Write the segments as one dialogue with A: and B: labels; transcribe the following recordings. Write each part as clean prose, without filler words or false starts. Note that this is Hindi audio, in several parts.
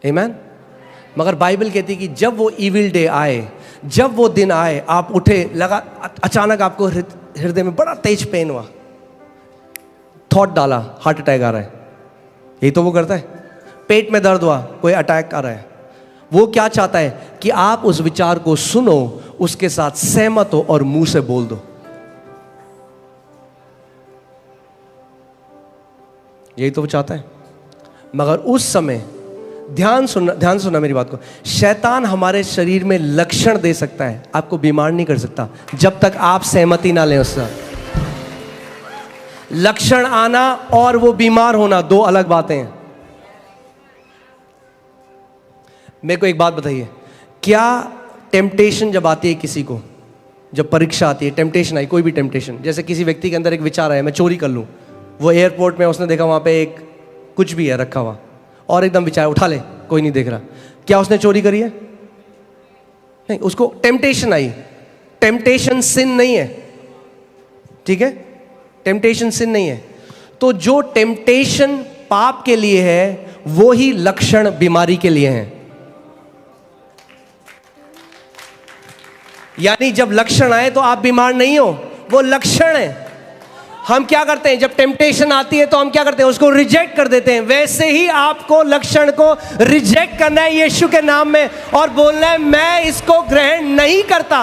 A: आमीन। मगर बाइबल कहती है कि जब वो इविल डे आए, जब वो दिन आए, आप उठे, लगा अचानक आपको हृदय में बड़ा तेज पेन हुआ, थॉट डाला हार्ट अटैक आ रहा है, यही तो वो करता है। पेट में दर्द हुआ, कोई अटैक आ रहा है। वो क्या चाहता है कि आप उस विचार को सुनो, उसके साथ सहमत हो और मुंह से बोल दो। यही तो वो चाहता है। मगर उस समय ध्यान सुनना मेरी बात को, शैतान हमारे शरीर में लक्षण दे सकता है, आपको बीमार नहीं कर सकता जब तक आप सहमति ना लें उससे। लक्षण आना और वो बीमार होना दो अलग बातें हैं। मेरे को एक बात बताइए, क्या टेम्पटेशन जब आती है किसी को, जब परीक्षा आती है, टेम्पटेशन आई, कोई भी टेम्पटेशन, जैसे किसी व्यक्ति के अंदर एक विचार आया मैं चोरी कर लूं, वो एयरपोर्ट में उसने देखा वहां पे एक कुछ भी है रखा हुआ और एकदम विचार उठा ले, कोई नहीं देख रहा, क्या उसने चोरी करी है? नहीं, उसको टेम्पटेशन आई। टेम्पटेशन सिन नहीं है, ठीक है? टेम्पटेशन सिन नहीं है। तो जो टेम्पटेशन पाप के लिए है वो ही लक्षण बीमारी के लिए है। यानी जब लक्षण आए तो आप बीमार नहीं हो, वो लक्षण है। हम क्या करते हैं, जब टेम्पटेशन आती है तो हम क्या करते हैं, उसको रिजेक्ट कर देते हैं। वैसे ही आपको लक्षण को रिजेक्ट करना है यीशु के नाम में और बोलना है मैं इसको ग्रहण नहीं करता।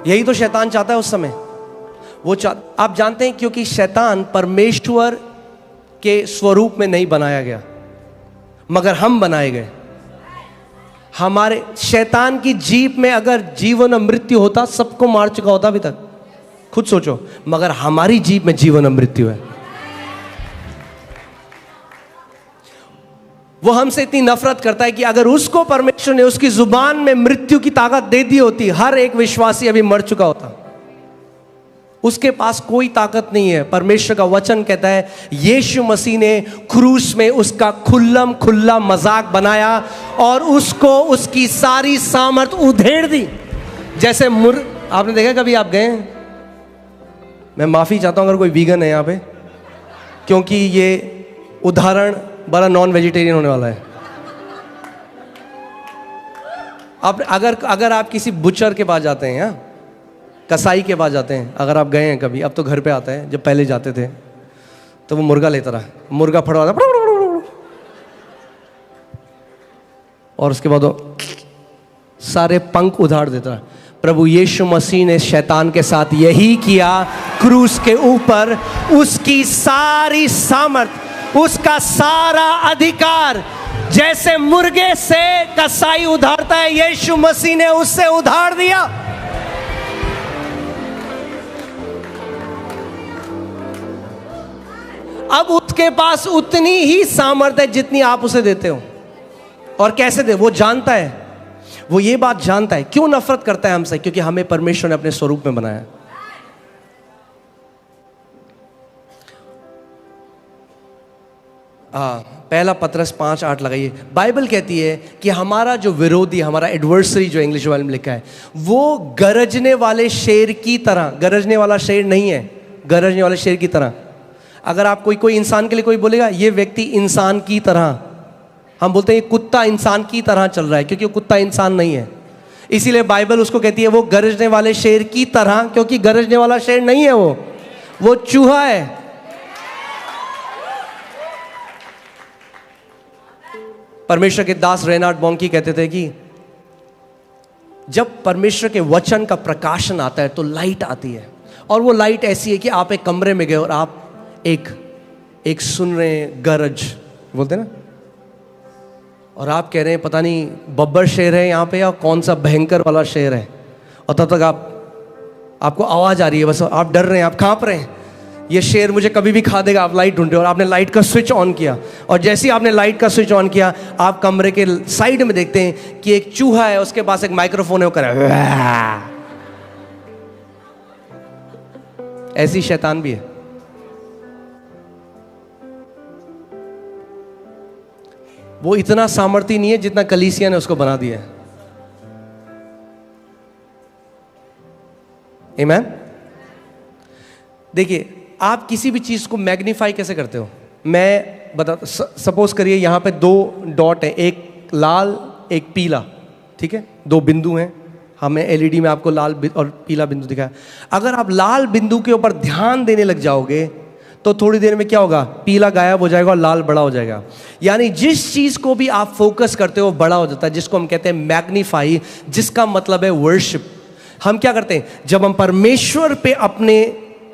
A: यही तो शैतान चाहता है उस समय। आप जानते हैं, क्योंकि शैतान परमेश्वर के स्वरूप में नहीं बनाया गया, मगर हम बनाए गए। हमारे शैतान की जीभ में अगर जीवन और मृत्यु होता, सबको मार चुका होता अभी तक, खुद सोचो। मगर हमारी जीभ में जीवन और मृत्यु है। वो हमसे इतनी नफरत करता है कि अगर उसको परमेश्वर ने उसकी जुबान में मृत्यु की ताकत दे दी होती, हर एक विश्वासी अभी मर चुका होता। उसके पास कोई ताकत नहीं है। परमेश्वर का वचन कहता है यीशु मसीह ने क्रूस में उसका खुल्ला मजाक बनाया और उसको उसकी सारी सामर्थ उधेड़ दी। जैसे आपने देखा कभी, आप गए? मैं माफी चाहता हूं अगर कोई वीगन है यहां पे, क्योंकि ये उदाहरण बड़ा नॉन वेजिटेरियन होने वाला है। आप अगर आप किसी बुचर के पास जाते हैं, कसाई के पास जाते हैं, अगर आप गए हैं कभी, अब तो घर पे आता है, जब पहले जाते थे तो वो मुर्गा लेता रहा, मुर्गा फड़वाता और उसके बाद वो सारे पंख उधाड़ देता रहा। प्रभु यीशु मसीह ने शैतान के साथ यही किया। क्रूस के ऊपर उसकी सारी सामर्थ, उसका सारा अधिकार, जैसे मुर्गे से कसाई उधारता है, यीशु मसीह ने उससे उधार दिया। अब उसके पास उतनी ही सामर्थ्य है जितनी आप उसे देते हो। और कैसे दे, वो जानता है, वो ये बात जानता है। क्यों नफरत करता है हमसे? क्योंकि हमें परमेश्वर ने अपने स्वरूप में बनाया। पहला पतरस 5:8 लगाइए। बाइबल कहती है कि हमारा जो विरोधी, हमारा एडवर्सरी, जो इंग्लिश वाले में लिखा है, वो गरजने वाले शेर की तरह, गरजने वाला शेर नहीं है, गरजने वाले शेर की तरह। अगर आप कोई इंसान के लिए कोई बोलेगा ये व्यक्ति इंसान की तरह, हम बोलते हैं कुत्ता इंसान की तरह चल रहा है, क्योंकि वो कुत्ता इंसान नहीं है। इसीलिए बाइबल उसको कहती है वो गरजने वाले शेर की तरह, क्योंकि गरजने वाला शेर नहीं है, वो चूहा है। परमेश्वर के दास रेनार्ड बॉन्की कहते थे कि जब परमेश्वर के वचन का प्रकाशन आता है तो लाइट आती है, और वो लाइट ऐसी है कि आप एक कमरे में गए और आप एक सुन रहे हैं गरज, बोलते हैं ना, और आप कह रहे हैं पता नहीं बब्बर शेर है यहाँ पे या कौन सा भयंकर वाला शेर है, और तब तक आपको आवाज आ रही है, बस आप डर रहे हैं, आप कांप रहे हैं, ये शेर मुझे कभी भी खा देगा। आप लाइट ढूंढ रहे हो और आपने लाइट का स्विच ऑन किया, और जैसे ही आपने लाइट का स्विच ऑन किया, आप कमरे के साइड में देखते हैं कि एक चूहा है, उसके पास एक माइक्रोफोन है, वो कर रहा है। ऐसी शैतान भी है। वो इतना सामर्थ्य नहीं है जितना कलीसिया ने उसको बना दिया है। आमीन। देखिए, आप किसी भी चीज को मैग्नीफाई कैसे करते हो? मैं बता, सपोज करिए यहाँ पे 2 डॉट है, एक लाल एक पीला, ठीक है, 2 बिंदु हैं, हमें एलईडी में आपको लाल और पीला बिंदु दिखाया। अगर आप लाल बिंदु के ऊपर ध्यान देने लग जाओगे तो थोड़ी देर में क्या होगा, पीला गायब हो जाएगा और लाल बड़ा हो जाएगा। यानी जिस चीज को भी आप फोकस करते हो बड़ा हो जाता है, जिसको हम कहते हैं मैग्नीफाई, जिसका मतलब है वर्शिप। हम क्या करते हैं, जब हम परमेश्वर पे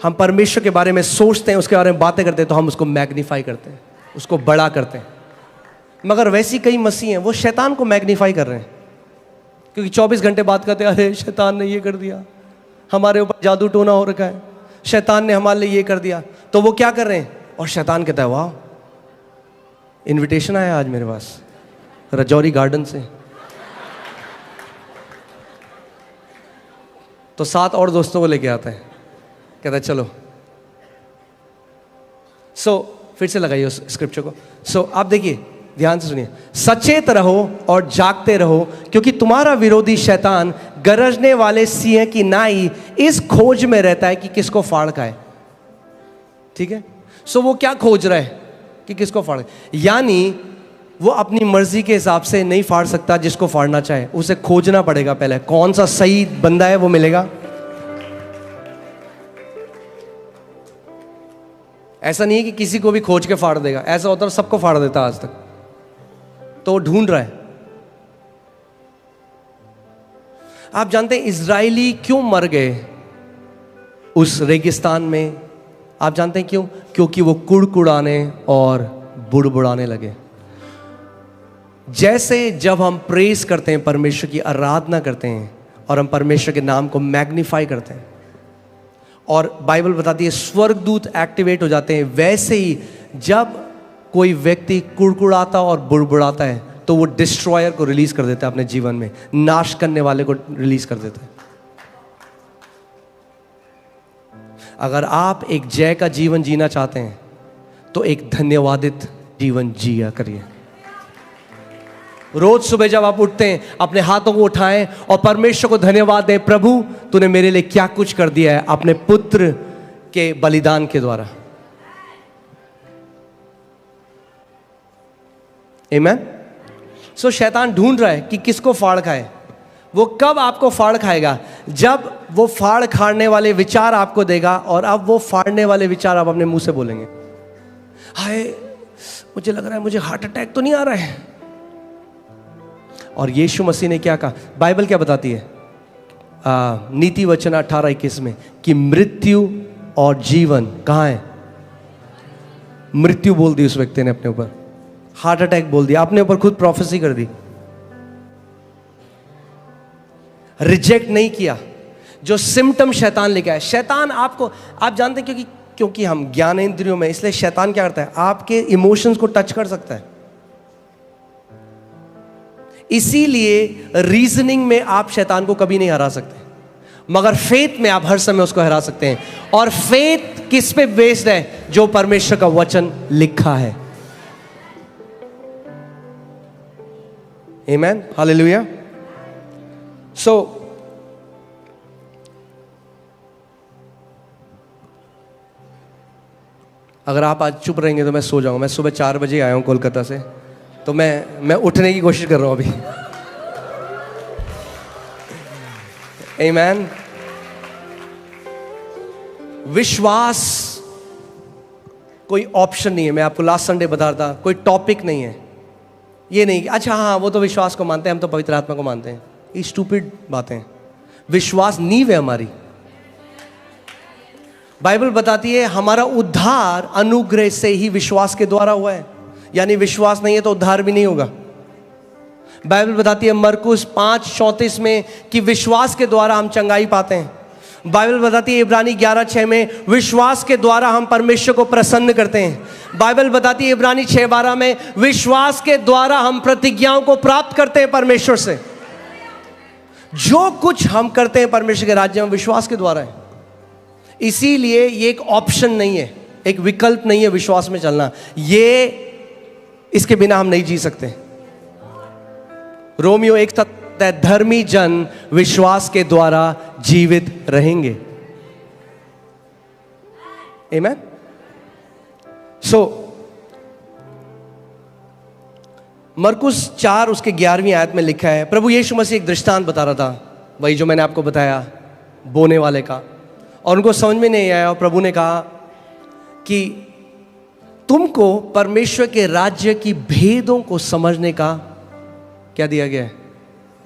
A: हम परमेश्वर के बारे में सोचते हैं, उसके बारे में बातें करते हैं, तो हम उसको मैग्नीफाई करते हैं, उसको बड़ा करते हैं। मगर वैसी कई मसीह हैं वो शैतान को मैग्नीफाई कर रहे हैं, क्योंकि 24 घंटे बात करते हैं, अरे शैतान ने ये कर दिया, हमारे ऊपर जादू टोना हो रखा है, शैतान ने हमारे लिए ये कर दिया। तो वो क्या कर रहे हैं, और शैतान कहता है वाह, इनविटेशन आया आज मेरे पास रजौरी गार्डन से, तो 7 और दोस्तों को लेके आता है, कहता है चलो। फिर से लगाइए उस स्क्रिप्चर को। आप देखिए, ध्यान से सुनिए, सचेत रहो और जागते रहो, क्योंकि तुम्हारा विरोधी शैतान गरजने वाले सिंह की नाई इस खोज में रहता है कि किसको फाड़ खाए। ठीक है, वो क्या खोज रहा है कि किसको फाड़, यानी वो अपनी मर्जी के हिसाब से नहीं फाड़ सकता जिसको फाड़ना चाहे, उसे खोजना पड़ेगा पहले, कौन सा सही बंदा है वो मिलेगा। ऐसा नहीं है कि किसी को भी खोज के फाड़ देगा, ऐसा होता है सबको फाड़ देता आज तक, तो वो ढूंढ रहा है। आप जानते हैं इजरायली क्यों मर गए उस रेगिस्तान में? आप जानते हैं क्यों? क्योंकि वो कुड़कुड़ाने और बुड़बुड़ाने लगे। जैसे जब हम प्रेज करते हैं, परमेश्वर की आराधना करते हैं और हम परमेश्वर के नाम को मैग्नीफाई करते हैं, और बाइबल बताती है स्वर्गदूत एक्टिवेट हो जाते हैं, वैसे ही जब कोई व्यक्ति कुड़कुड़ाता और बुड़बुड़ाता है तो वो डिस्ट्रॉयर को रिलीज कर देता है अपने जीवन में, नाश करने वाले को रिलीज कर देता है। अगर आप एक जय का जीवन जीना चाहते हैं तो एक धन्यवादित जीवन जिया करिए। रोज सुबह जब आप उठते हैं अपने हाथों को उठाएं और परमेश्वर को धन्यवाद दें, प्रभु तूने मेरे लिए क्या कुछ कर दिया है अपने पुत्र के बलिदान के द्वारा। आमीन। शैतान ढूंढ रहा है कि किसको फाड़ खाए। वो कब आपको फाड़ खाएगा? जब वो फाड़ खाड़ने वाले विचार आपको देगा, और अब वो फाड़ने वाले विचार आप अपने मुंह से बोलेंगे, हाय मुझे लग रहा है मुझे हार्ट अटैक तो नहीं आ रहा है। और यीशु मसीह ने क्या कहा? बाइबल क्या बताती है? नीति वचन 18:21 में कि मृत्यु और जीवन कहाँ है? मृत्यु बोल दी उस व्यक्ति ने अपने ऊपर, हार्ट अटैक बोल दिया, अपने ऊपर खुद प्रोफेसी कर दी, रिजेक्ट नहीं किया। जो सिम्टम शैतान लेके आया, शैतान आपको, आप जानते हैं क्योंकि हम ज्ञानेंद्रियों में, इसलिए शैतान क्या करता है? आपके इमोशंस को टच कर सकता है। इसीलिए रीजनिंग में आप शैतान को कभी नहीं हरा सकते, मगर फेथ में आप हर समय उसको हरा सकते हैं। और फेथ किस पे बेस्ड है? जो परमेश्वर का वचन लिखा है। आमेन, हालेलुया। अगर आप आज चुप रहेंगे तो मैं सो जाऊंगा। मैं सुबह 4 बजे आया हूं कोलकाता से, तो मैं उठने की कोशिश कर रहा हूं अभी। आमेन। विश्वास कोई ऑप्शन नहीं है। मैं आपको लास्ट संडे बता रहा था, कोई टॉपिक नहीं है। ये नहीं कि अच्छा हाँ वो तो विश्वास को मानते हैं, हम तो पवित्र आत्मा को मानते हैं। ये स्टूपिड बातें। विश्वास नींव है हमारी। बाइबल बताती है हमारा उद्धार अनुग्रह से ही विश्वास के द्वारा हुआ है, यानी विश्वास नहीं है तो उद्धार भी नहीं होगा। बाइबल बताती है मरकुस 5:34 में कि विश्वास के द्वारा हम चंगाई पाते हैं। बाइबल बताती है इब्रानी 11:6 में विश्वास के द्वारा हम परमेश्वर को प्रसन्न करते हैं। बाइबल बताती है इब्रानी 6:12 में विश्वास के द्वारा हम प्रतिज्ञाओं को प्राप्त करते हैं परमेश्वर से। जो कुछ हम करते हैं परमेश्वर के राज्य में विश्वास के द्वारा है। इसीलिए ये एक ऑप्शन नहीं है, एक विकल्प नहीं है विश्वास में चलना। ये इसके बिना हम नहीं जी सकते। रोमियो 1 धर्मी जन विश्वास के द्वारा जीवित रहेंगे। आमेन। मरकुस 4 उसके 11वीं आयत में लिखा है, प्रभु यीशु मसीह एक दृष्टांत बता रहा था, वही जो मैंने आपको बताया बोने वाले का, और उनको समझ में नहीं आया और प्रभु ने कहा कि तुमको परमेश्वर के राज्य की भेदों को समझने का क्या दिया गया है,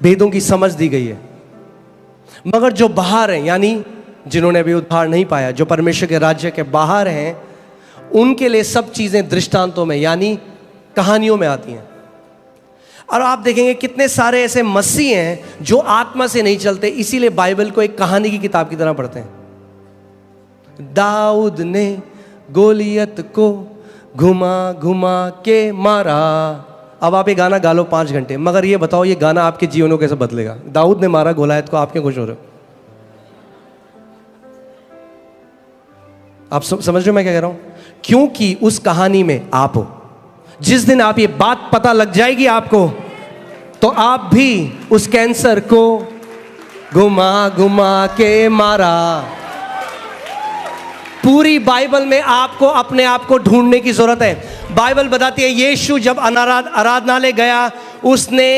A: भेदों की समझ दी गई है। मगर जो बाहर हैं, यानी जिन्होंने अभी उद्धार नहीं पाया, जो परमेश्वर के राज्य के बाहर हैं, उनके लिए सब चीजें दृष्टांतों में यानी कहानियों में आती हैं। और आप देखेंगे कितने सारे ऐसे मसीह हैं जो आत्मा से नहीं चलते, इसीलिए बाइबल को एक कहानी की किताब की तरह पढ़ते हैं। दाऊद ने गोलियत को घुमा घुमा के मारा। अब आप ये गाना गा लो 5 घंटे, मगर ये बताओ ये गाना आपके जीवन को कैसे बदलेगा? दाऊद ने मारा गोलियत को, आप क्यों खुश हो रहे हो? आप समझ रहे हो मैं क्या कह रहा हूं? क्योंकि उस कहानी में आप हो। जिस दिन आप ये बात पता लग जाएगी आपको, तो आप भी उस कैंसर को घुमा घुमा के मारा। पूरी बाइबल में आपको अपने आप को ढूंढने की जरूरत है। बाइबल बताती है यीशु जब आराधनालय गया, उसने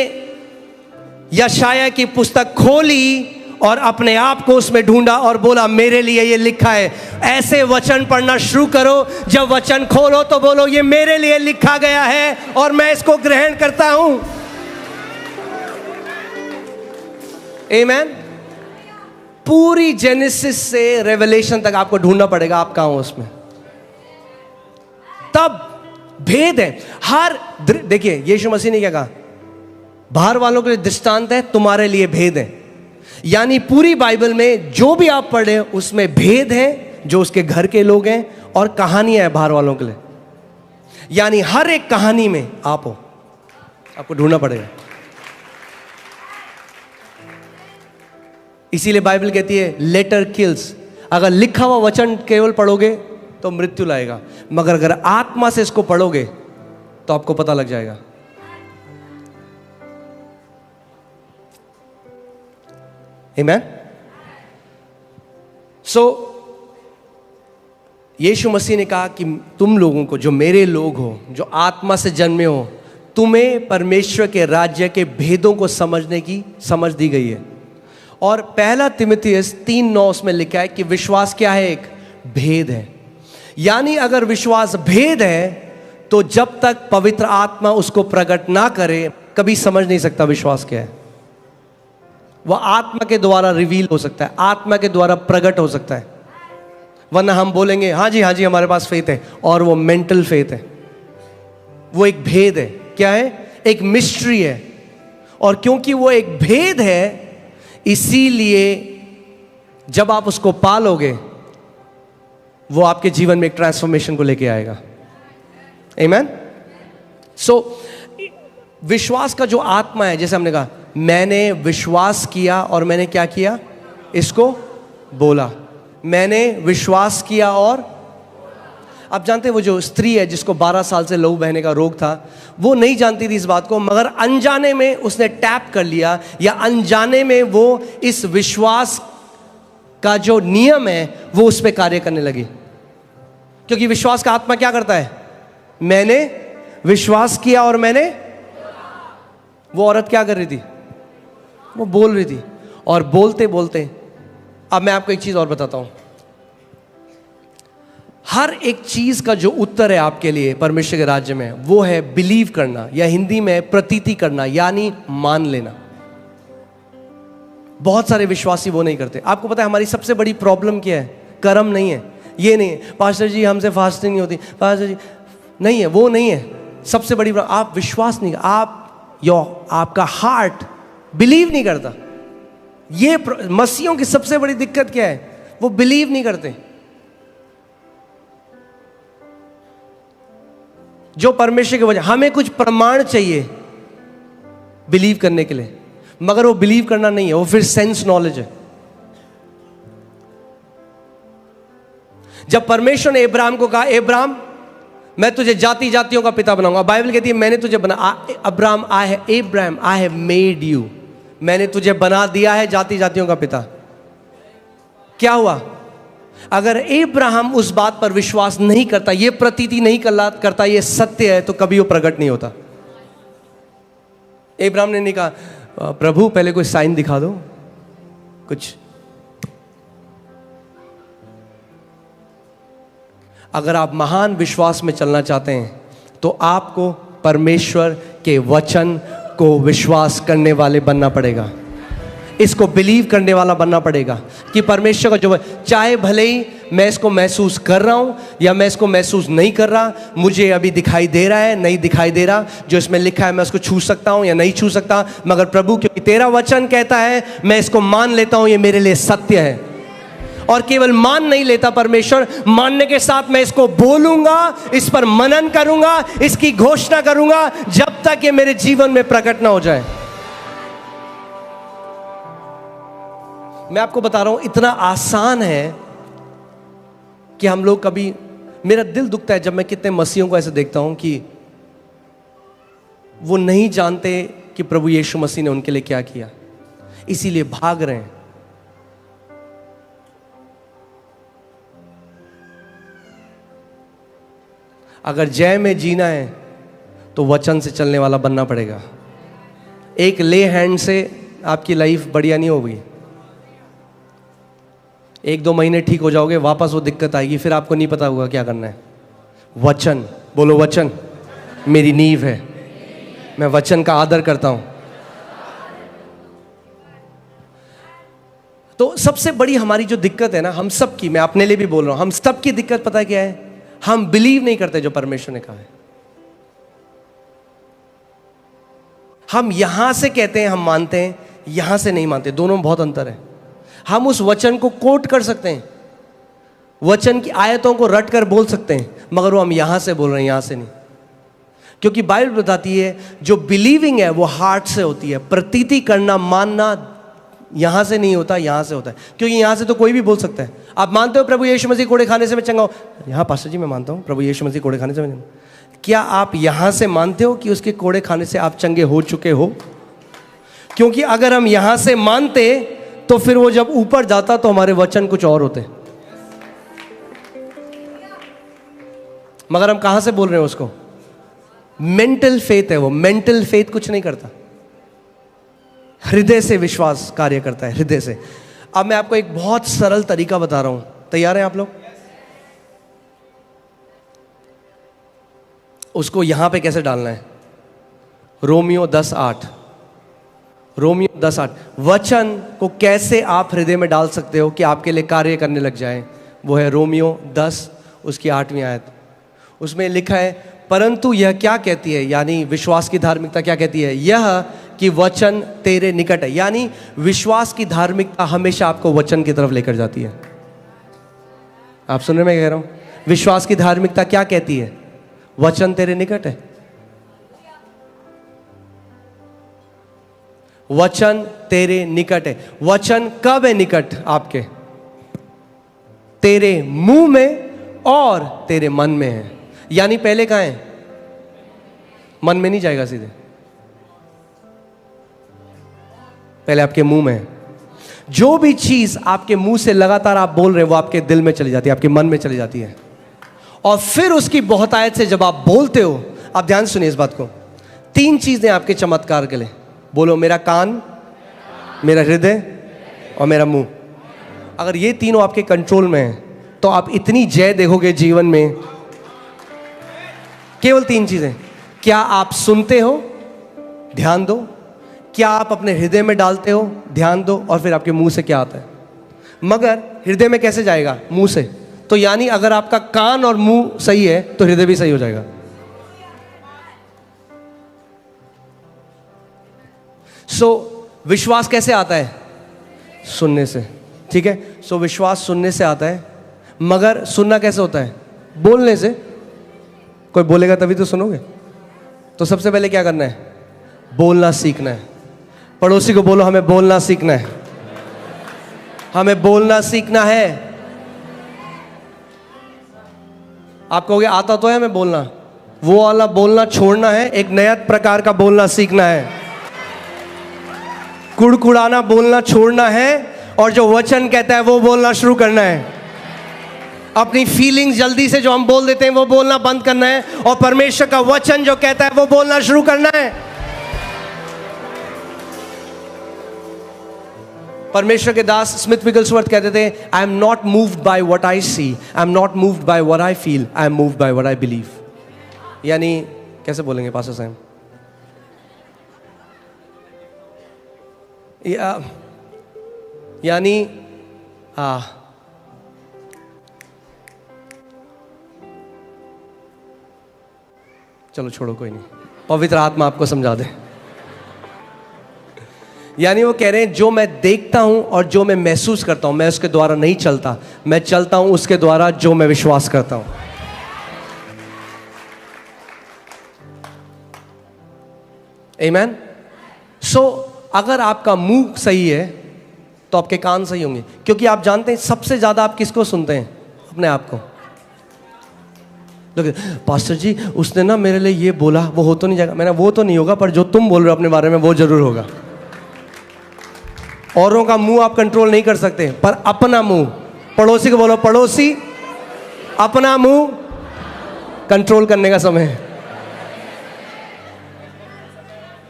A: यशाया की पुस्तक खोली और अपने आप को उसमें ढूंढा और बोला मेरे लिए ये लिखा है। ऐसे वचन पढ़ना शुरू करो, जब वचन खोलो तो बोलो ये मेरे लिए लिखा गया है और मैं इसको ग्रहण करता हूं। आमीन। पूरी जेनेसिस से रेवलेशन तक आपको ढूंढना पड़ेगा आप कहां हो उसमें, तब भेद है। हर देखिए यीशु मसीह ने क्या कहा, बाहर वालों के लिए दृष्टांत है, तुम्हारे लिए भेद है। यानी पूरी बाइबल में जो भी आप पढ़े उसमें भेद है, जो उसके घर के लोग हैं, और कहानियां हैं बाहर वालों के लिए। यानी हर एक कहानी में आप हो, आपको ढूंढना पड़ेगा। इसीलिए बाइबल कहती है लेटर किल्स। अगर लिखा हुआ वचन केवल पढ़ोगे तो मृत्यु लाएगा, मगर अगर आत्मा से इसको पढ़ोगे तो आपको पता लग जाएगा। आमीन। सो यीशु मसीह ने कहा कि तुम लोगों को, जो मेरे लोग हो, जो आत्मा से जन्मे हो, तुम्हें परमेश्वर के राज्य के भेदों को समझने की समझ दी गई है। और पहला तिमुथियुस 3:9 में लिखा है कि विश्वास क्या है? एक भेद है। यानी अगर विश्वास भेद है तो जब तक पवित्र आत्मा उसको प्रकट ना करे कभी समझ नहीं सकता विश्वास क्या है। वह आत्मा के द्वारा रिवील हो सकता है, आत्मा के द्वारा प्रकट हो सकता है, वरना हम बोलेंगे हाँ जी हमारे पास फेथ है, और वो मेंटल फेथ है। वो एक भेद है। क्या है? एक मिस्ट्री है। और क्योंकि वो एक भेद है, इसीलिए जब आप उसको पालोगे वो आपके जीवन में एक ट्रांसफॉर्मेशन को लेके आएगा। आमीन। सो विश्वास का जो आत्मा है, जैसे हमने कहा मैंने विश्वास किया और मैंने क्या किया? इसको बोला। मैंने विश्वास किया और आप जानते हैं वो जो स्त्री है जिसको 12 साल से लहू बहने का रोग था, वो नहीं जानती थी इस बात को, मगर अनजाने में उसने टैप कर लिया, या अनजाने में वो इस विश्वास का जो नियम है वो उस पर कार्य करने लगी। क्योंकि विश्वास का आत्मा क्या करता है? मैंने विश्वास किया और मैंने, वो औरत क्या कर रही थी? वो बोल रही थी। और बोलते बोलते, अब मैं आपको एक चीज और बताता हूं, हर एक चीज का जो उत्तर है आपके लिए परमेश्वर के राज्य में, वो है बिलीव करना, या हिंदी में प्रतीति करना, यानी मान लेना। बहुत सारे विश्वासी वो नहीं करते। आपको पता है हमारी सबसे बड़ी प्रॉब्लम क्या है? कर्म नहीं है, ये नहीं है पास्टर जी हमसे फास्टिंग नहीं होती, पास्टर जी नहीं है, वो नहीं है सबसे बड़ी प्रॉब्लम। आप विश्वास नहीं, आपका हार्ट बिलीव नहीं करता। ये मसीहों की सबसे बड़ी दिक्कत क्या है? वो बिलीव नहीं करते। जो परमेश्वर की वजह, हमें कुछ प्रमाण चाहिए बिलीव करने के लिए, मगर वो बिलीव करना नहीं है, वो फिर सेंस नॉलेज है। जब परमेश्वर ने अब्राहम को कहा अब्राहम मैं तुझे जाति जातियों का पिता बनाऊंगा, बाइबल कहती है मैंने तुझे बना, Abraham I have made you, मैंने तुझे बना दिया है जाति जातियों का पिता। क्या हुआ? अगर अब्राहम उस बात पर विश्वास नहीं करता, ये प्रतीति नहीं करता ये सत्य है, तो कभी वो प्रकट नहीं होता। अब्राहम ने नहीं कहा प्रभु पहले कोई साइन दिखा दो कुछ। अगर आप महान विश्वास में चलना चाहते हैं तो आपको परमेश्वर के वचन को विश्वास करने वाले बनना पड़ेगा, इसको बिलीव करने वाला बनना पड़ेगा कि परमेश्वर का जो, चाहे भले ही मैं इसको महसूस कर रहा हूं या मैं इसको महसूस नहीं कर रहा, मुझे अभी दिखाई दे रहा है नहीं दिखाई दे रहा, जो इसमें लिखा है मैं उसको छू सकता हूं या नहीं छू सकता, मगर प्रभु क्योंकि तेरा वचन कहता है मैं इसको मान लेता हूं, ये मेरे लिए सत्य है। और केवल मान नहीं लेता परमेश्वर, मानने के साथ मैं इसको बोलूंगा, इस पर मनन करूंगा, इसकी घोषणा करूंगा जब तक ये मेरे जीवन में प्रकट ना हो जाए। मैं आपको बता रहा हूं इतना आसान है कि हम लोग कभी, मेरा दिल दुखता है जब मैं कितने मसीहों को ऐसे देखता हूं कि वो नहीं जानते कि प्रभु यीशु मसीह ने उनके लिए क्या किया, इसीलिए भाग रहे हैं। अगर जय में जीना है तो वचन से चलने वाला बनना पड़ेगा। एक ले हैंड से आपकी लाइफ बढ़िया नहीं होगी, 1-2 महीने ठीक हो जाओगे, वापस वो दिक्कत आएगी, फिर आपको नहीं पता होगा क्या करना है। वचन बोलो, वचन मेरी नींव है, मैं वचन का आदर करता हूं। तो सबसे बड़ी हमारी जो दिक्कत है ना, हम सब की, मैं अपने लिए भी बोल रहा हूं, हम सब की दिक्कत पता है क्या है? हम बिलीव नहीं करते जो परमेश्वर ने कहा है। हम यहां से कहते हैं हम मानते हैं, यहां से नहीं मानते, दोनों में बहुत अंतर है। हम उस वचन को कोट कर सकते हैं, वचन की आयतों को रट कर बोल सकते हैं, मगर वो हम यहां से बोल रहे हैं, यहां से नहीं। क्योंकि बाइबल बताती है जो बिलीविंग है वो हार्ट से होती है, प्रतीति करना, मानना यहां से नहीं होता, यहां से होता है। क्योंकि यहां से तो कोई भी बोल सकता है। आप मानते हो प्रभु यीशु मसीह कोड़े खाने से मैं चंगा हूं? यहां पास्टर जी मैं मानता हूं प्रभु यीशु मसीह कोड़े खाने से मैं, क्या आप यहां से मानते हो कि उसके कोड़े खाने से आप चंगे हो चुके हो? क्योंकि अगर हम यहां से मानते तो फिर वो जब ऊपर जाता तो हमारे वचन कुछ और होते, मगर हम कहां से बोल रहे हैं उसको? मेंटल फेथ है वो, मेंटल फेथ कुछ नहीं करता, हृदय से विश्वास कार्य करता है, हृदय से। अब मैं आपको एक बहुत सरल तरीका बता रहा हूं, तैयार हैं आप लोग? उसको यहां पे कैसे डालना है? रोमियो 10:8, रोमियो 10:8, वचन को कैसे आप हृदय में डाल सकते हो कि आपके लिए कार्य करने लग जाए, वो है रोमियो 10 उसकी 8वीं आयत। उसमें लिखा है परंतु यह क्या कहती है, यानी विश्वास की धार्मिकता क्या कहती है? यह कि वचन तेरे निकट है। यानी विश्वास की धार्मिकता हमेशा आपको वचन की तरफ लेकर जाती है। आप सुन रहे, मैं कह रहा हूं विश्वास की धार्मिकता क्या कहती है? वचन तेरे निकट है। वचन तेरे निकट है। वचन कब है निकट आपके? तेरे मुंह में और तेरे मन में है। यानी पहले कहां है? मन में नहीं जाएगा सीधे, पहले आपके मुंह में है। जो भी चीज आपके मुंह से लगातार आप बोल रहे हैं वो आपके दिल में चली जाती है, आपके मन में चली जाती है, और फिर उसकी बहुतायत से जब आप बोलते हो, आप ध्यान सुनिए इस बात को, 3 चीजें आपके चमत्कार के लिए। बोलो, मेरा कान, मेरा हृदय और मेरा मुंह। अगर ये तीनों आपके कंट्रोल में है तो आप इतनी जय देखोगे जीवन में। केवल 3 चीजें। क्या आप सुनते हो? ध्यान दो। क्या आप अपने हृदय में डालते हो? ध्यान दो। और फिर आपके मुंह से क्या आता है? मगर हृदय में कैसे जाएगा? मुंह से। तो यानी अगर आपका कान और मुंह सही है तो हृदय भी सही हो जाएगा। विश्वास कैसे आता है? सुनने से। ठीक है, विश्वास सुनने से आता है, मगर सुनना कैसे होता है? बोलने से। कोई बोलेगा तभी तो सुनोगे। तो सबसे पहले क्या करना है? बोलना सीखना है। पड़ोसी को बोलो, हमें बोलना सीखना है, हमें बोलना सीखना है। आप कहोगे आता तो है हमें बोलना, वो वाला बोलना छोड़ना है, एक नया प्रकार का बोलना सीखना है। कुड़कुड़ाना बोलना छोड़ना है और जो वचन कहता है वो बोलना शुरू करना है। अपनी फीलिंग्स जल्दी से जो हम बोल देते हैं वो बोलना बंद करना है, और परमेश्वर का वचन जो कहता है वो बोलना शुरू करना है। परमेश्वर के दास स्मिथ विगलस्वर्थ कहते थे, I am not moved by what I see, I am not moved by what I feel, I am moved by what I believe. यानी कैसे बोलेंगे पास्टर साहब? यानी चलो छोड़ो, कोई नहीं, पवित्र आत्मा आपको समझा दे। यानी वो कह रहे हैं, जो मैं देखता हूं और जो मैं महसूस करता हूं, मैं उसके द्वारा नहीं चलता, मैं चलता हूं उसके द्वारा जो मैं विश्वास करता हूं। आमीन। सो अगर आपका मुंह सही है तो आपके कान सही होंगे, क्योंकि आप जानते हैं सबसे ज्यादा आप किसको सुनते हैं? अपने आप को। पास्टर जी उसने ना मेरे लिए ये बोला, वो हो तो नहीं जाएगा। मैंने वो तो नहीं होगा, पर जो तुम बोल रहे हो अपने बारे में वो जरूर होगा। औरों का मुंह आप कंट्रोल नहीं कर सकते, पर अपना मुंह, पड़ोसी को बोलो, पड़ोसी अपना मुंह कंट्रोल करने का समय है।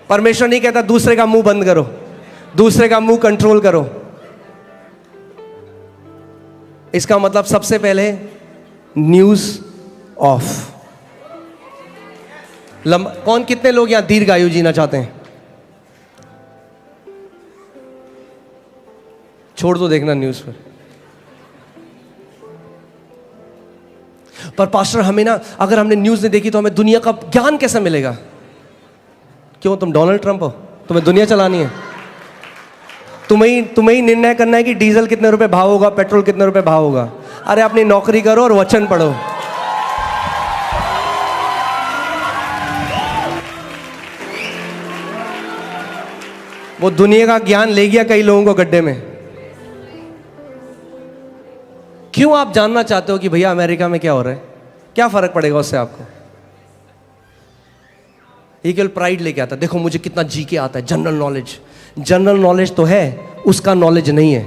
A: परमेश्वर नहीं कहता दूसरे का मुंह बंद करो, दूसरे का मुंह कंट्रोल करो। इसका मतलब सबसे पहले न्यूज ऑफ। कौन, कितने लोग यहां दीर्घायु जीना चाहते हैं? छोड़ दो देखना न्यूज पर पास्टर हमें ना, अगर हमने न्यूज नहीं देखी तो हमें दुनिया का ज्ञान कैसे मिलेगा? क्यों, तुम डोनाल्ड ट्रंप हो? तुम्हें दुनिया चलानी है? तुम्हें ही निर्णय करना है कि डीजल कितने रुपए भाव होगा, पेट्रोल कितने रुपए भाव होगा। अरे अपनी नौकरी करो और वचन पढ़ो। वो दुनिया का ज्ञान ले गया कई लोगों को गड्ढे में। क्यों आप जानना चाहते हो कि भैया अमेरिका में क्या हो रहा है? क्या फर्क पड़ेगा उससे आपको? ये केवल प्राइड लेके आता, देखो मुझे कितना जी के आता है। जनरल नॉलेज, जनरल नॉलेज तो है, उसका नॉलेज नहीं है।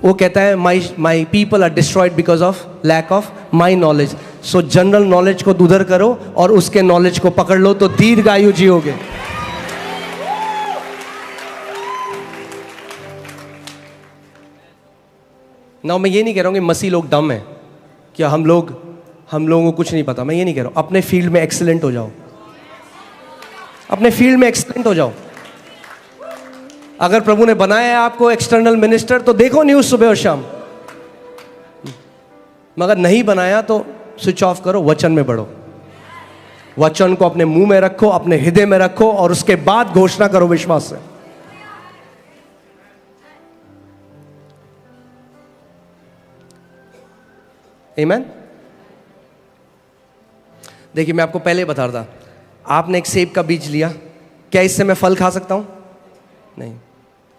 A: वो कहता है my people are destroyed because of lack of my knowledge. So general knowledge को उधर करो और उसके नॉलेज को पकड़ लो, तो दीर्घायु जियोगे। ना मैं ये नहीं कह रहा हूँ कि मसीह लोग डम है, कि हम लोगों को कुछ नहीं पता। मैं ये नहीं कह रहा हूँ। अपने फील्ड में एक्सीलेंट हो जाओ, अपने फील्ड में एक्सीलेंट हो जाओ। अगर प्रभु ने बनाया है आपको एक्सटर्नल मिनिस्टर, तो देखो न्यूज सुबह और शाम। मगर नहीं बनाया तो स्विच ऑफ करो, वचन में बढ़ो। वचन को अपने मुंह में रखो, अपने हृदय में रखो, और उसके बाद घोषणा करो विश्वास से। आमीन। देखिए मैं आपको पहले बता रहा था, आपने एक सेब का बीज लिया, क्या इससे मैं फल खा सकता हूं? नहीं।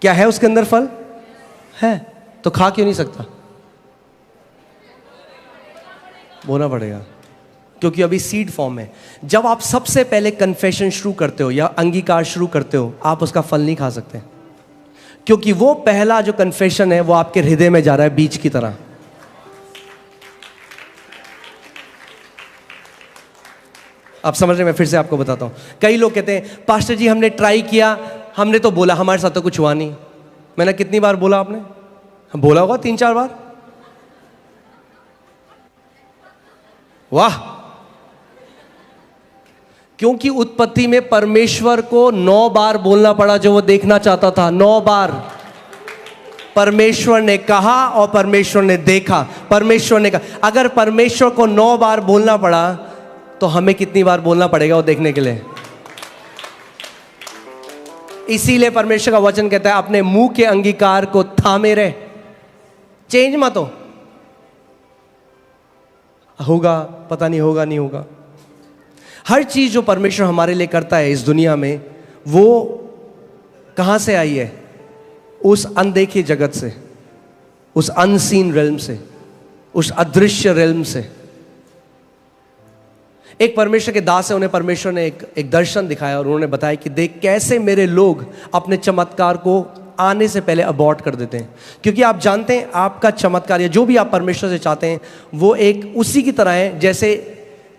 A: क्या है उसके अंदर? फल है, तो खा क्यों नहीं सकता? बोना पड़ेगा, क्योंकि अभी सीड फॉर्म है। जब आप सबसे पहले कन्फेशन शुरू करते हो या अंगीकार शुरू करते हो, आप उसका फल नहीं खा सकते, क्योंकि वो पहला जो कन्फेशन है वो आपके हृदय में जा रहा है बीज की तरह। आप समझ रहे? मैं फिर से आपको बताता हूं। कई लोग कहते हैं पास्टर जी हमने ट्राई किया, हमने तो बोला, हमारे साथ तो कुछ हुआ नहीं। मैंने कितनी बार बोला? आपने बोला होगा 3-4 बार। वाह! क्योंकि उत्पत्ति में परमेश्वर को 9 बार बोलना पड़ा जो वो देखना चाहता था। 9 बार परमेश्वर ने कहा और परमेश्वर ने देखा। परमेश्वर ने कहा। अगर परमेश्वर को 9 बार बोलना पड़ा तो हमें कितनी बार बोलना पड़ेगा वो देखने के लिए? इसीलिए परमेश्वर का वचन कहता है अपने मुंह के अंगीकार को थामे रहे, चेंज मत हो। होगा, पता नहीं होगा, नहीं होगा। हर चीज जो परमेश्वर हमारे लिए करता है इस दुनिया में, वो कहां से आई है? उस अनदेखे जगत से, उस अनसीन रेल्म से, उस अदृश्य रेल्म से। एक परमेश्वर के दास है, उन्हें परमेश्वर ने एक दर्शन दिखाया और उन्होंने बताया कि देख कैसे मेरे लोग अपने चमत्कार को आने से पहले अबॉर्ट कर देते हैं। क्योंकि आप जानते हैं आपका चमत्कार या जो भी आप परमेश्वर से चाहते हैं वो एक उसी की तरह है जैसे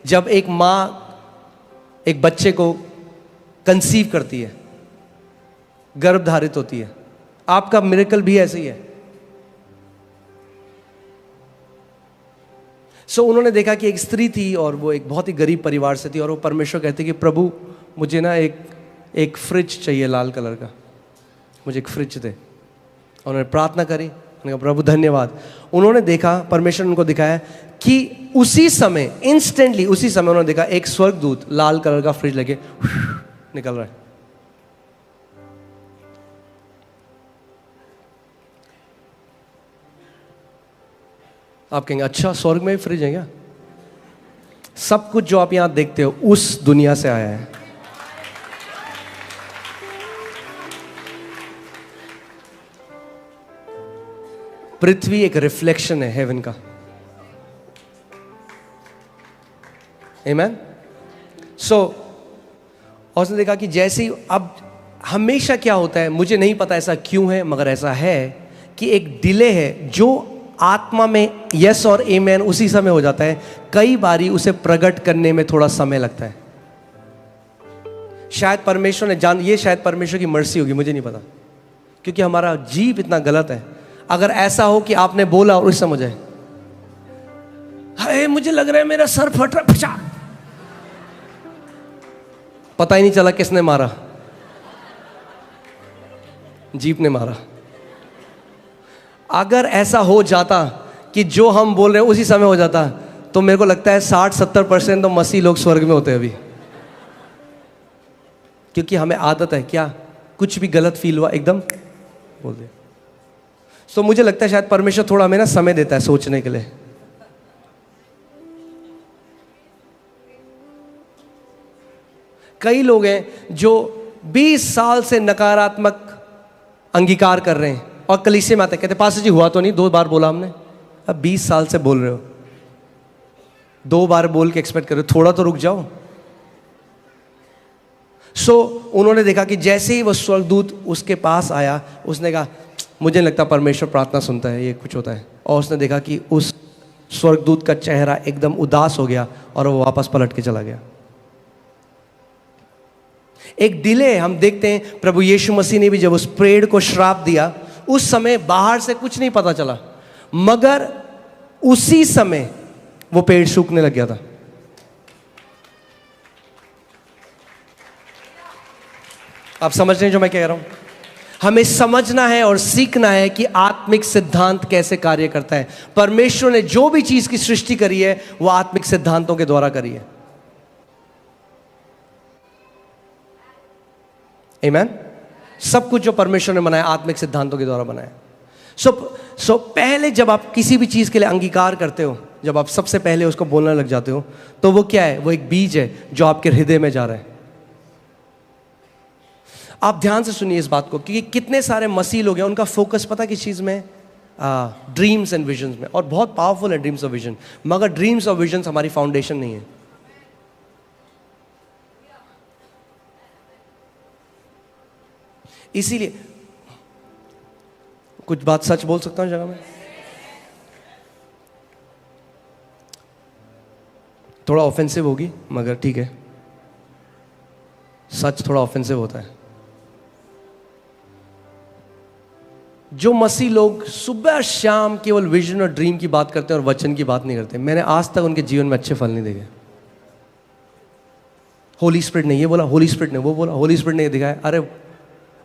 A: जब एक माँ एक बच्चे को कंसीव करती है, गर्भ धारित होती है, आपका मिरेकल भी ऐसे ही है। उन्होंने देखा कि एक स्त्री थी और वो एक बहुत ही गरीब परिवार से थी, और वो परमेश्वर कहती कि प्रभु मुझे ना एक फ्रिज चाहिए लाल कलर का, मुझे एक फ्रिज दे। उन्होंने प्रार्थना करी, उन्होंने कहा प्रभु धन्यवाद। उन्होंने देखा, परमेश्वर ने उनको दिखाया कि उसी समय, इंस्टेंटली उसी समय उन्होंने देखा एक स्वर्गदूत लाल कलर का फ्रिज लेके निकल रहा है। आप कहेंगे अच्छा स्वर्ग में भी फ्रिज है क्या? सब कुछ जो आप यहां देखते हो उस दुनिया से आया है। पृथ्वी एक रिफ्लेक्शन है हेवन का। आमेन। और उसने देखा कि जैसे ही, अब हमेशा क्या होता है, मुझे नहीं पता ऐसा क्यों है, मगर ऐसा है कि एक डिले है जो आत्मा में यस और आमेन उसी समय हो जाता है, कई बारी उसे प्रकट करने में थोड़ा समय लगता है। शायद परमेश्वर ने ये शायद परमेश्वर की मर्जी होगी, मुझे नहीं पता, क्योंकि हमारा जीव इतना गलत है। अगर ऐसा हो कि आपने बोला और उस समय जाए, हाय मुझे लग रहा है मेरा सर फट रहा, फचा, पता ही नहीं चला किसने मारा, जीप ने मारा। अगर ऐसा हो जाता कि जो हम बोल रहे हैं उसी समय हो जाता, तो मेरे को लगता है 60-70% तो मसीह लोग स्वर्ग में होते अभी। क्योंकि हमें आदत है क्या, कुछ भी गलत फील हुआ एकदम बोल दे। तो मुझे लगता है शायद परमेश्वर थोड़ा हमें ना समय देता है सोचने के लिए। कई लोग हैं जो 20 साल से नकारात्मक अंगीकार कर रहे हैं और कलीसिया में आते कहते पास्टर जी हुआ तो नहीं, 2 बार बोला हमने। अब 20 साल से बोल रहे हो, 2 बार बोल के एक्सपेक्ट कर रहे हो, थोड़ा तो रुक जाओ। उन्होंने देखा कि जैसे ही वो स्वर्गदूत उसके पास आया, उसने कहा मुझे नहीं लगता परमेश्वर प्रार्थना सुनता है, ये कुछ होता है। और उसने देखा कि उस स्वर्गदूत का चेहरा एकदम उदास हो गया और वो वापस पलट के चला गया। एक डिले हम देखते हैं, प्रभु यीशु मसीह ने भी जब उस पेड़ को श्राप दिया, उस समय बाहर से कुछ नहीं पता चला, मगर उसी समय वो पेड़ सूखने लग गया था। आप समझ रहे हैं जो मैं कह रहा हूं? हमें समझना है और सीखना है कि आत्मिक सिद्धांत कैसे कार्य करता है। परमेश्वर ने जो भी चीज की सृष्टि करी है वो आत्मिक सिद्धांतों के द्वारा करी है। आमेन। सब कुछ जो परमेश्वर ने बनाया आत्मिक सिद्धांतों के द्वारा बनाया। पहले जब आप किसी भी चीज के लिए अंगीकार करते हो, जब आप सबसे पहले उसको बोलने लग जाते हो, तो वो क्या है? वो एक बीज है जो आपके हृदय में जा रहा है। आप ध्यान से सुनिए इस बात को, क्योंकि कितने सारे मसीह लोग हैं, उनका फोकस पता किस चीज में? ड्रीम्स एंड विजन्स में। और बहुत पावरफुल है ड्रीम्स और विजन, मगर ड्रीम्स और विजन्स हमारी फाउंडेशन नहीं है। इसीलिए कुछ बात सच बोल सकता हूं जगह में, थोड़ा ऑफेंसिव होगी मगर ठीक है, सच थोड़ा ऑफेंसिव होता है। जो मसीह लोग सुबह शाम केवल विजन और ड्रीम की बात करते हैं और वचन की बात नहीं करते, मैंने आज तक उनके जीवन में अच्छे फल नहीं देखे। होली स्पिरिट ने ये बोला, होली स्पिरिट ने वो बोला, होली स्पिरिट ने ये दिखाया, अरे,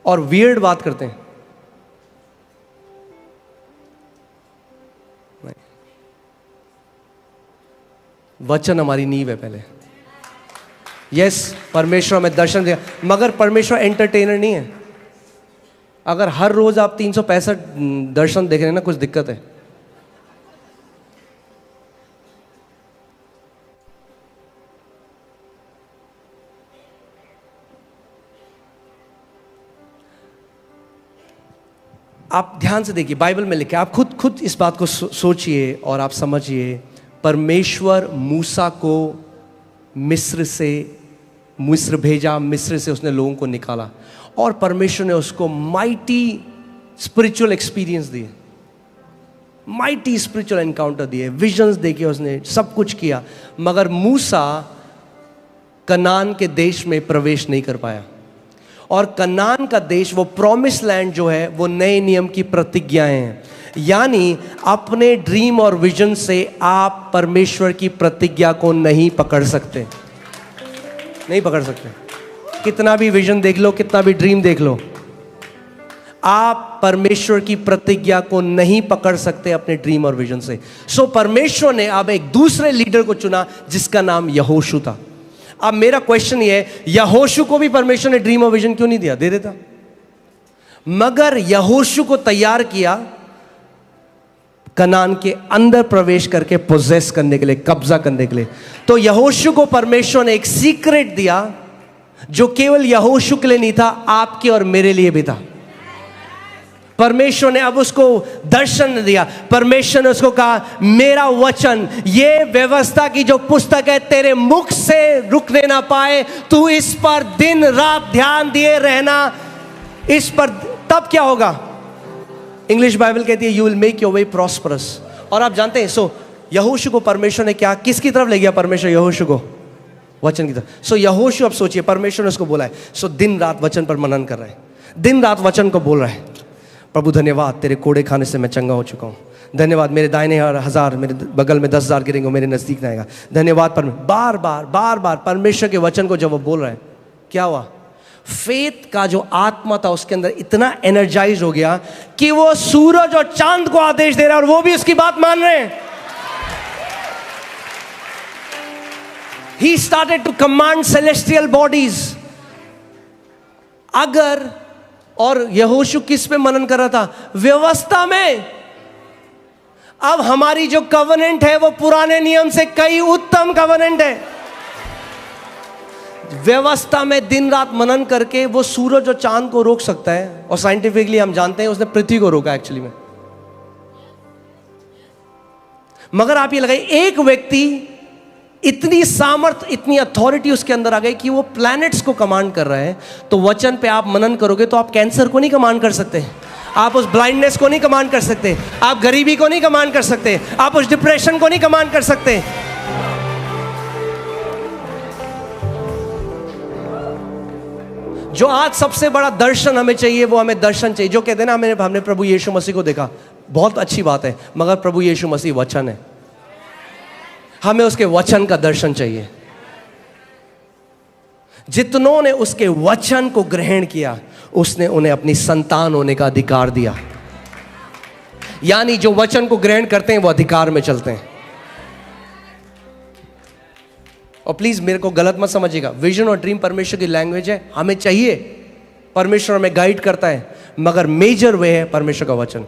A: और वियर्ड बात करते हैं। नहीं, वचन हमारी नींव है पहले। यस, परमेश्वर हमें दर्शन दिया, मगर परमेश्वर एंटरटेनर नहीं है। अगर हर रोज आप 365 दर्शन देख रहे हैं ना, कुछ दिक्कत है। आप ध्यान से देखिए, बाइबल में लिखा है, आप खुद इस बात को सोचिए और आप समझिए। परमेश्वर मूसा को मिस्र भेजा, मिस्र से उसने लोगों को निकाला, और परमेश्वर ने उसको माइटी स्पिरिचुअल एक्सपीरियंस दिए, माइटी स्पिरिचुअल एनकाउंटर दिए, विजन्स देके उसने सब कुछ किया, मगर मूसा कनान के देश में प्रवेश नहीं कर पाया। और कनान का देश, वो प्रॉमिस लैंड जो है, वो नए नियम की प्रतिज्ञाएं हैं। यानी अपने ड्रीम और विजन से आप परमेश्वर की प्रतिज्ञा को नहीं पकड़ सकते, नहीं पकड़ सकते। कितना भी विजन देख लो, कितना भी ड्रीम देख लो, आप परमेश्वर की प्रतिज्ञा को नहीं पकड़ सकते अपने ड्रीम और विजन से। सो परमेश्वर ने अब एक दूसरे लीडर को चुना जिसका नाम यहोशू था। अब मेरा क्वेश्चन ये है, यहोशू को भी परमेश्वर ने ड्रीम और विजन क्यों नहीं दिया? दे देता। मगर यहोशू को तैयार किया कनान के अंदर प्रवेश करके पोजेस करने के लिए, कब्जा करने के लिए। तो यहोशू को परमेश्वर ने एक सीक्रेट दिया जो केवल यहोशू के लिए नहीं था, आपके और मेरे लिए भी था। परमेश्वर ने अब उसको दर्शन दिया। परमेश्वर ने उसको कहा, मेरा वचन, ये व्यवस्था की जो पुस्तक है, तेरे मुख से रुकने ना पाए, तू इस पर दिन रात ध्यान दिए रहना। इस पर तब क्या होगा? इंग्लिश बाइबल कहती है, you will make your way prosperous. और आप जानते हैं, सो यहोशू को परमेश्वर ने क्या, किसकी तरफ ले गया परमेश्वर यहोशू को? वचन की तरफ। सो यहोशू, अब सोचिए, परमेश्वर ने उसको बोला है, सो दिन रात वचन पर मनन कर रहा है, दिन रात वचन को बोल रहा है। प्रभु धन्यवाद, तेरे कोड़े खाने से मैं चंगा हो चुका हूँ। धन्यवाद, मेरे दाहिने 1000, मेरे बगल में 10,000 गिरेंगे, मेरे नजदीक ना आएगा। धन्यवाद। बार बार परमेश्वर के वचन को जब वो बोल रहा है, क्या हुआ? फेथ का जो आत्मा था उसके अंदर इतना एनर्जाइज हो गया कि वो सूरज और चांद को आदेश दे रहा है और वो भी उसकी बात मान रहे हैं। He started to command celestial bodies. अगर, और यहोशू किस पे मनन कर रहा था? व्यवस्था में। अब हमारी जो कवनेंट है वो पुराने नियम से कई उत्तम कवनेंट है। व्यवस्था में दिन रात मनन करके वो सूरज और चांद को रोक सकता है, और साइंटिफिकली हम जानते हैं उसने पृथ्वी को रोका एक्चुअली में। मगर आप ये लगाइए, एक व्यक्ति, इतनी सामर्थ, इतनी अथॉरिटी उसके अंदर आ गई कि वो प्लैनेट्स को कमांड कर रहा है। तो वचन पे आप मनन करोगे तो आप कैंसर को नहीं कमांड कर सकते, आप उस ब्लाइंडनेस को नहीं कमांड कर सकते, आप गरीबी को नहीं कमांड कर सकते, आप उस डिप्रेशन को नहीं कमांड कर सकते। जो आज सबसे बड़ा दर्शन हमें चाहिए, वो हमें दर्शन चाहिए जो कहते हैं ना, हमने प्रभु यीशु मसीह को देखा, बहुत अच्छी बात है, मगर प्रभु यीशु मसीह वचन है, हमें उसके वचन का दर्शन चाहिए। जितनों ने उसके वचन को ग्रहण किया, उसने उन्हें अपनी संतान होने का अधिकार दिया। यानी जो वचन को ग्रहण करते हैं वो अधिकार में चलते हैं। और प्लीज मेरे को गलत मत समझिएगा, विजन और ड्रीम परमेश्वर की लैंग्वेज है, हमें चाहिए, परमेश्वर हमें गाइड करता है, मगर मेजर वे है परमेश्वर का वचन।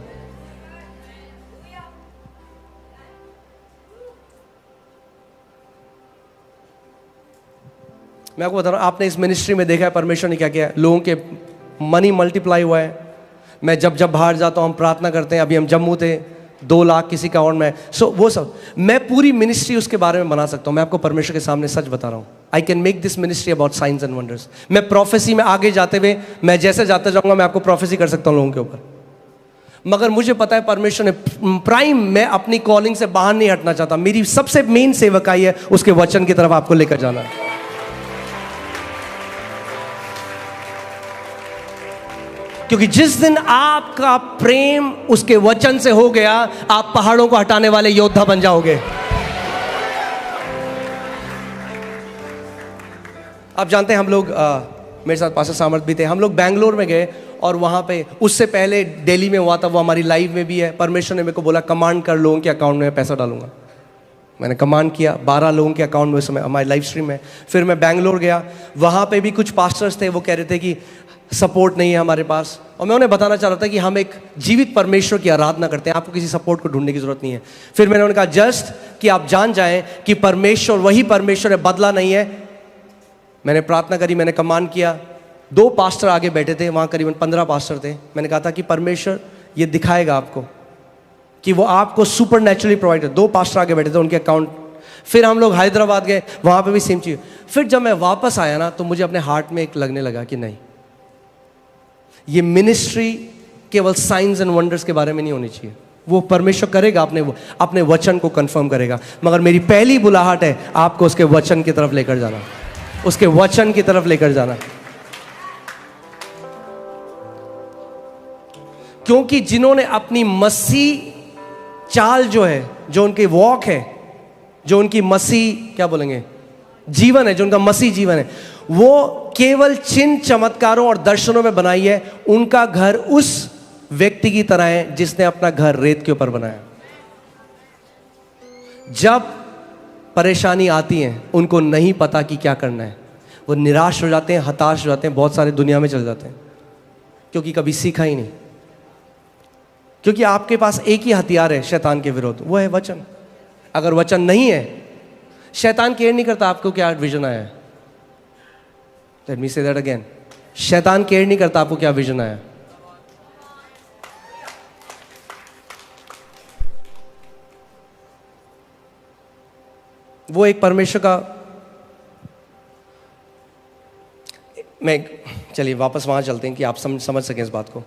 A: मैं आपको बता रहा हूं, आपने इस मिनिस्ट्री में देखा है परमेश्वर ने क्या किया है, लोगों के मनी मल्टीप्लाई हुआ है। मैं जब बाहर जाता हूं, हम प्रार्थना करते हैं, अभी हम जम्मू थे, 2 लाख किसी का अकाउंट में, सो वो सब, मैं पूरी मिनिस्ट्री उसके बारे में बना सकता हूं। मैं आपको परमेश्वर के सामने सच बता रहा हूं, I can make this ministry about science and wonders. मैं प्रोफेसी में आगे जाते हुए, मैं जैसे जाते जाऊंगा, मैं आपको प्रोफेसी कर सकता हूं लोगों के ऊपर। मगर मुझे पता है परमेश्वर ने प्राइम, मैं अपनी कॉलिंग से बाहर नहीं हटना चाहता। मेरी सबसे मेन सेवकाई है उसके वचन की तरफ आपको लेकर जाना है। क्योंकि जिस दिन आपका प्रेम उसके वचन से हो गया, आप पहाड़ों को हटाने वाले योद्धा बन जाओगे। आप जानते हैं, हम लोग मेरे साथ पास्टर सामर्थ भी थे, हम लोग बैंगलोर में गए और वहां पे, उससे पहले दिल्ली में हुआ था, वो हमारी लाइव में भी है। परमेश्वर ने मेरे को बोला कमांड कर, लोगों के अकाउंट में पैसा डालूंगा। मैंने कमांड किया, 12 लोगों के अकाउंट में उस समय हमारी लाइव स्ट्रीम में। फिर मैं बैंगलोर गया, वहां पे भी कुछ पास्टर्स थे, वो कह रहे थे कि सपोर्ट नहीं है हमारे पास, और मैं उन्हें बताना चाह रहा था कि हम एक जीवित परमेश्वर की आराधना करते हैं, आपको किसी सपोर्ट को ढूंढने की जरूरत नहीं है। फिर मैंने उन्हें कहा जस्ट कि आप जान जाएं कि परमेश्वर वही परमेश्वर है, बदला नहीं है। मैंने प्रार्थना करी, मैंने कमांड किया, 2 पास्टर आगे बैठे थे, वहाँ करीबन 15 पास्टर थे। मैंने कहा था कि परमेश्वर ये दिखाएगा आपको कि वो आपको सुपर नेचुरली प्रोवाइड है। 2 पास्टर आगे बैठे थे, उनके अकाउंट। फिर हम लोग हैदराबाद गए, वहाँ पे भी सेम चीज़। फिर जब मैं वापस आया ना, तो मुझे अपने हार्ट में एक लगने लगा कि नहीं, ये मिनिस्ट्री केवल साइंस एंड वंडर्स के बारे में नहीं होनी चाहिए। वो परमेश्वर करेगा, अपने वचन को कंफर्म करेगा, मगर मेरी पहली बुलाहट है आपको उसके वचन की तरफ लेकर जाना, उसके वचन की तरफ लेकर जाना। क्योंकि जिन्होंने अपनी मसीह चाल जो है, जो उनकी वॉक है, जो उनकी मसीह क्या बोलेंगे जीवन है, जो उनका मसीह जीवन है, वो केवल चिन्ह चमत्कारों और दर्शनों में बनाई है। उनका घर उस व्यक्ति की तरह है जिसने अपना घर रेत के ऊपर बनाया। जब परेशानी आती है उनको नहीं पता कि क्या करना है, वो निराश हो जाते हैं, हताश हो जाते हैं, बहुत सारे दुनिया में चले जाते हैं, क्योंकि कभी सीखा ही नहीं। क्योंकि आपके पास एक ही हथियार है शैतान के विरोध, वो है वचन। अगर वचन नहीं है, शैतान केयर नहीं करता आपको क्या विजन आया है। Let me say that again, शैतान केयर नहीं करता आपको क्या विजन आया। वो एक परमेश्वर का, मैं चलिए वापस वहां चलते हैं कि आप समझ सकें इस बात को।